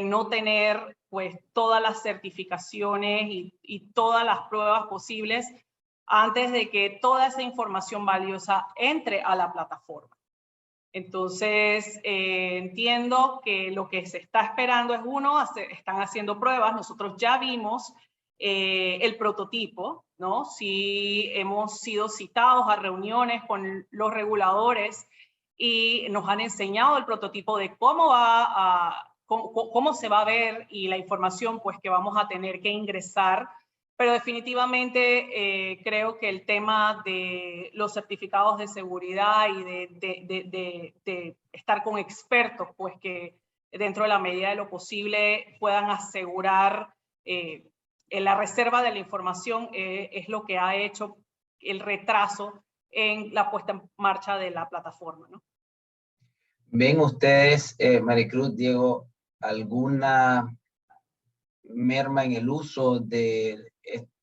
no tener pues todas las certificaciones y todas las pruebas posibles antes de que toda esa información valiosa entre a la plataforma. Entonces, entiendo que lo que se está esperando es están haciendo pruebas. Nosotros ya vimos el prototipo, ¿no? Sí, hemos sido citados a reuniones con los reguladores y nos han enseñado el prototipo de cómo se va a ver y la información pues que vamos a tener que ingresar Pero definitivamente creo que el tema de los certificados de seguridad y de estar con expertos, pues que dentro de la medida de lo posible puedan asegurar la reserva de la información es lo que ha hecho el retraso en la puesta en marcha de la plataforma, ¿no? ¿Ven ustedes, Maricruz, Diego, alguna merma en el uso de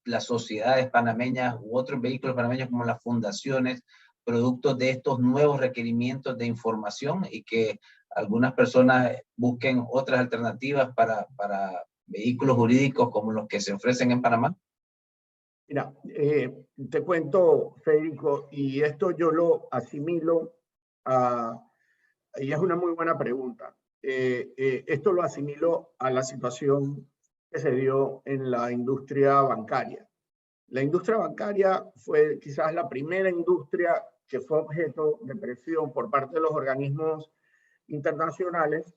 las sociedades panameñas u otros vehículos panameños como las fundaciones, producto de estos nuevos requerimientos de información y que algunas personas busquen otras alternativas para vehículos jurídicos como los que se ofrecen en Panamá? Mira, te cuento, Federico, y esto yo lo asimilo y es una muy buena pregunta. Esto lo asimilo a la situación que se dio en la industria bancaria. La industria bancaria fue quizás la primera industria que fue objeto de presión por parte de los organismos internacionales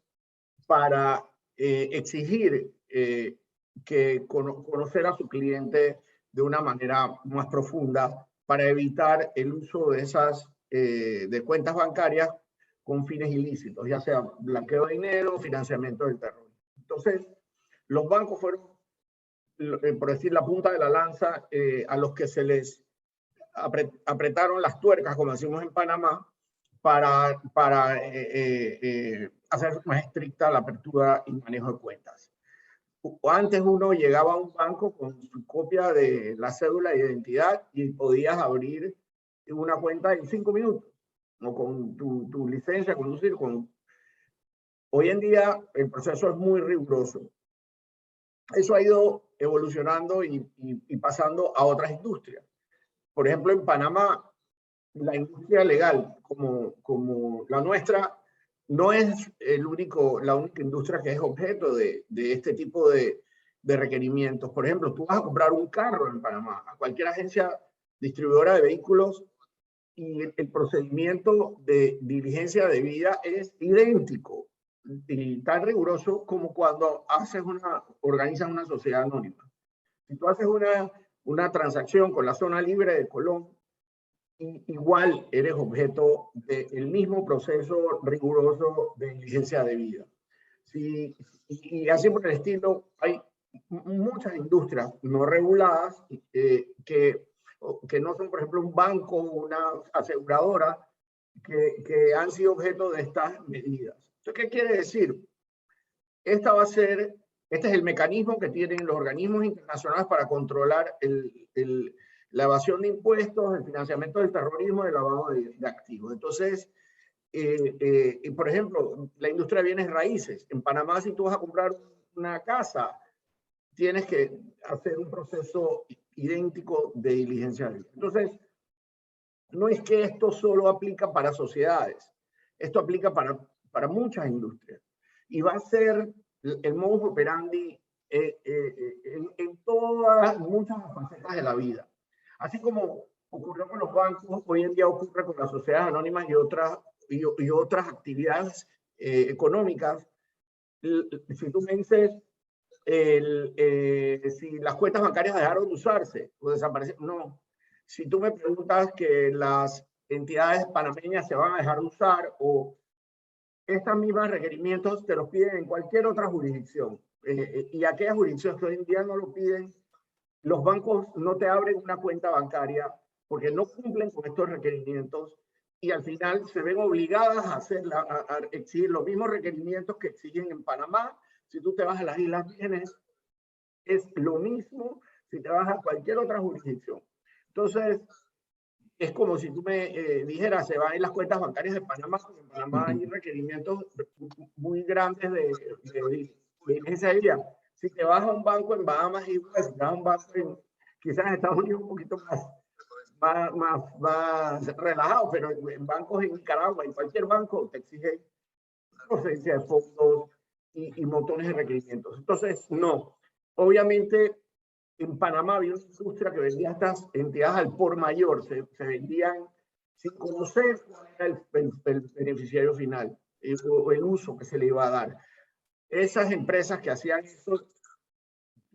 para exigir que conocer a su cliente de una manera más profunda para evitar el uso de esas de cuentas bancarias con fines ilícitos, ya sea blanqueo de dinero o financiamiento del terrorismo. Entonces, los bancos fueron, por decir, la punta de la lanza a los que se les apretaron las tuercas, como decimos en Panamá, para hacer más estricta la apertura y manejo de cuentas. Antes uno llegaba a un banco con su copia de la cédula de identidad y podías abrir una cuenta en 5 minutos, o con tu licencia, conducir. Hoy en día el proceso es muy riguroso. Eso ha ido evolucionando y pasando a otras industrias. Por ejemplo, en Panamá, la industria legal como la nuestra no es la única industria que es objeto de este tipo de requerimientos. Por ejemplo, tú vas a comprar un carro en Panamá a cualquier agencia distribuidora de vehículos y el procedimiento de diligencia debida es idéntico y tan riguroso como cuando organizas una sociedad anónima. Si tú haces una transacción con la zona libre de Colón, igual eres objeto del mismo proceso riguroso de diligencia debida. Y así por el estilo, hay muchas industrias no reguladas que no son, por ejemplo, un banco o una aseguradora que han sido objeto de estas medidas. Entonces, ¿qué quiere decir? Este es el mecanismo que tienen los organismos internacionales para controlar la evasión de impuestos, el financiamiento del terrorismo y el lavado de activos. Entonces, por ejemplo, la industria de bienes raíces. En Panamá, si tú vas a comprar una casa, tienes que hacer un proceso idéntico de diligencia. Entonces, no es que esto solo aplica para sociedades, esto aplica para muchas industrias. Y va a ser el modus operandi en muchas facetas de la vida. Así como ocurrió con los bancos, hoy en día ocurre con las sociedades anónimas y otras actividades económicas. Si tú me dices, si las cuentas bancarias dejaron de usarse o desaparecieron, no. Si tú me preguntas que las entidades panameñas se van a dejar de usar o estos mismos requerimientos te los piden en cualquier otra jurisdicción. Y aquellas jurisdicciones que hoy en día no lo piden, los bancos no te abren una cuenta bancaria porque no cumplen con estos requerimientos y al final se ven obligadas a exigir los mismos requerimientos que exigen en Panamá. Si tú te vas a las Islas Vírgenes, es lo mismo si te vas a cualquier otra jurisdicción. Entonces, es como si tú me dijeras, se van a ir las cuentas bancarias de Panamá, porque en Panamá hay requerimientos muy grandes de diligencia aérea. Si te vas a un banco en Bahamas, igual, si te vas a un banco quizás en Estados Unidos un poquito más relajado, pero en bancos en Nicaragua, en cualquier banco, te exige procedencia de fondos y montones de requerimientos. Entonces, no. Obviamente, en Panamá había una industria que vendía estas entidades al por mayor, se vendían sin conocer cuál era el beneficiario final o el uso que se le iba a dar. Esas empresas que hacían eso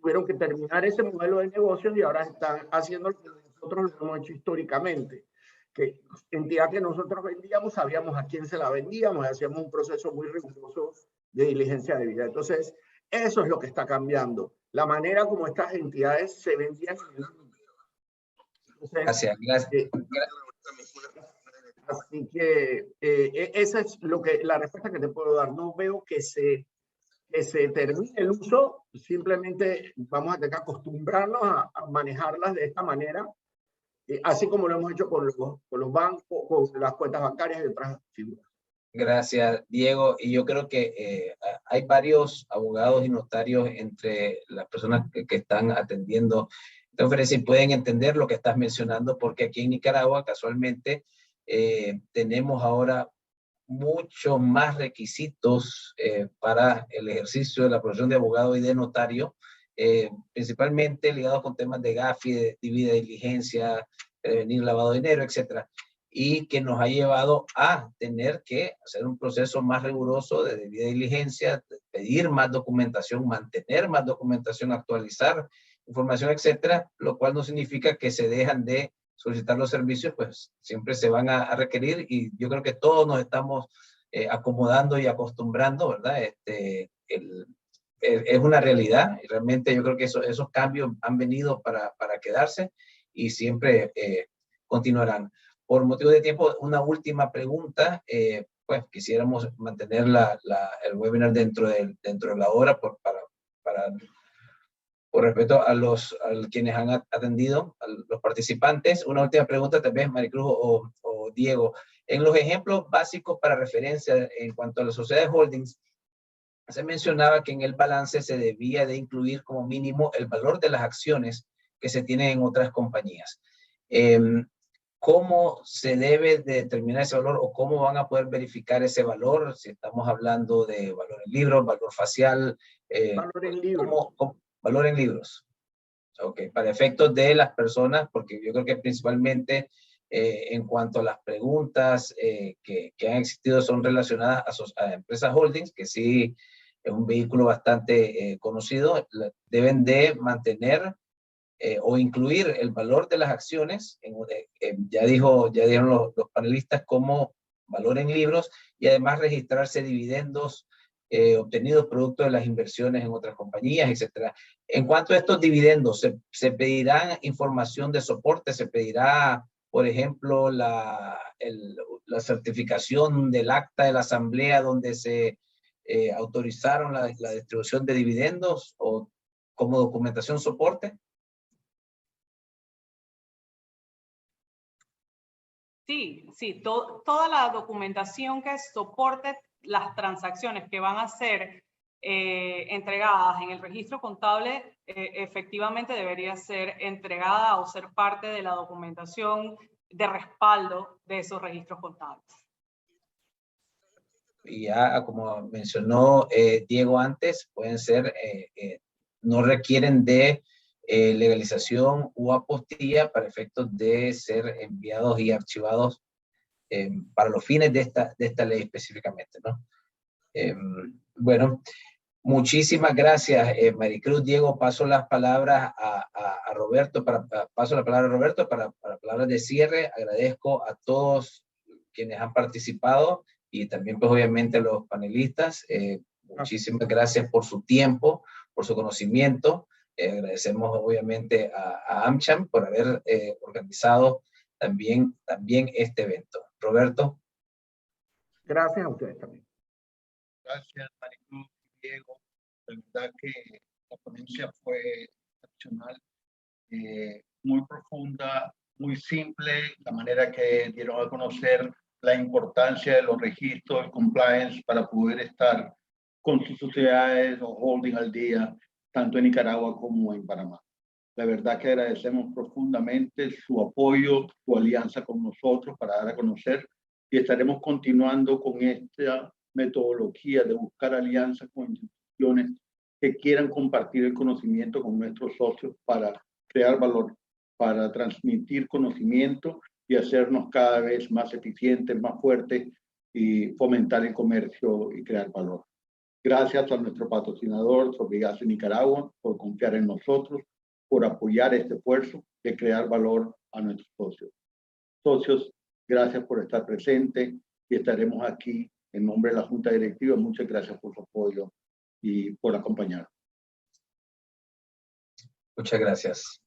tuvieron que terminar ese modelo de negocios y ahora están haciendo lo que nosotros lo hemos hecho históricamente, que entidad que nosotros vendíamos, sabíamos a quién se la vendíamos y hacíamos un proceso muy riguroso de diligencia debida. Entonces, eso es lo que está cambiando, la manera como estas entidades se vendían. Entonces, Gracias. así que esa es la respuesta que te puedo dar. No veo que se termine el uso, simplemente vamos a tener que acostumbrarnos a manejarlas de esta manera, así como lo hemos hecho con los bancos, con las cuentas bancarias y otras figuras. Gracias, Diego. Y yo creo que hay varios abogados y notarios entre las personas que están atendiendo esta conferencia y pueden entender lo que estás mencionando, porque aquí en Nicaragua, casualmente, tenemos ahora muchos más requisitos para el ejercicio de la profesión de abogado y de notario, principalmente ligados con temas de GAFI, de debida diligencia, prevenir lavado de dinero, etcétera, y que nos ha llevado a tener que hacer un proceso más riguroso de debida diligencia, de pedir más documentación, mantener más documentación, actualizar información, etcétera, lo cual no significa que se dejan de solicitar los servicios, pues siempre se van a requerir, y yo creo que todos nos estamos acomodando y acostumbrando, ¿verdad? Es una realidad, y realmente yo creo que esos cambios han venido para quedarse y siempre continuarán. Por motivo de tiempo, una última pregunta, pues quisiéramos mantener el webinar dentro de la hora por respeto a quienes han atendido, a los participantes. Una última pregunta, tal vez Maricruz o Diego. En los ejemplos básicos para referencia en cuanto a las sociedades holdings, se mencionaba que en el balance se debía de incluir como mínimo el valor de las acciones que se tienen en otras compañías. ¿Cómo se debe de determinar ese valor o cómo van a poder verificar ese valor? Si estamos hablando de valor en libros, valor facial. Valor en libros. Valor en libros. Ok, para efectos de las personas, porque yo creo que principalmente en cuanto a las preguntas que han existido son relacionadas a empresas holdings, que sí es un vehículo bastante conocido, deben de mantener o incluir el valor de las acciones, ya dijeron los panelistas, como valor en libros, y además registrarse dividendos obtenidos producto de las inversiones en otras compañías, etcétera. En cuanto a estos dividendos, se pedirá información de soporte, se pedirá, por ejemplo, la certificación del acta de la asamblea donde se autorizaron la distribución de dividendos, o como documentación soporte. Sí, toda la documentación que soporte las transacciones que van a ser entregadas en el registro contable, efectivamente debería ser entregada o ser parte de la documentación de respaldo de esos registros contables. Y ya, como mencionó Diego antes, pueden ser, no requieren de legalización u apostilla para efectos de ser enviados y archivados para los fines de esta ley específicamente, ¿no? Bueno, muchísimas gracias, Maricruz. Diego, paso las palabras a Roberto, paso la palabra a Roberto para palabras de cierre. Agradezco a todos quienes han participado y también, pues, obviamente a los panelistas. Muchísimas gracias por su tiempo, por su conocimiento. Agradecemos obviamente a AmCham por haber organizado también este evento. Roberto. Gracias a ustedes también. Gracias, Maricruz y Diego. La verdad que la ponencia fue excepcional, muy profunda, muy simple, la manera que dieron a conocer la importancia de los registros, el compliance, para poder estar con sus sociedades o holding al día, tanto en Nicaragua como en Panamá. La verdad que agradecemos profundamente su apoyo, su alianza con nosotros para dar a conocer, y estaremos continuando con esta metodología de buscar alianzas con instituciones que quieran compartir el conocimiento con nuestros socios para crear valor, para transmitir conocimiento y hacernos cada vez más eficientes, más fuertes, y fomentar el comercio y crear valor. Gracias a nuestro patrocinador, Sobrigas en Nicaragua, por confiar en nosotros, por apoyar este esfuerzo de crear valor a nuestros socios. Socios, gracias por estar presentes y estaremos aquí en nombre de la Junta Directiva. Muchas gracias por su apoyo y por acompañarnos. Muchas gracias.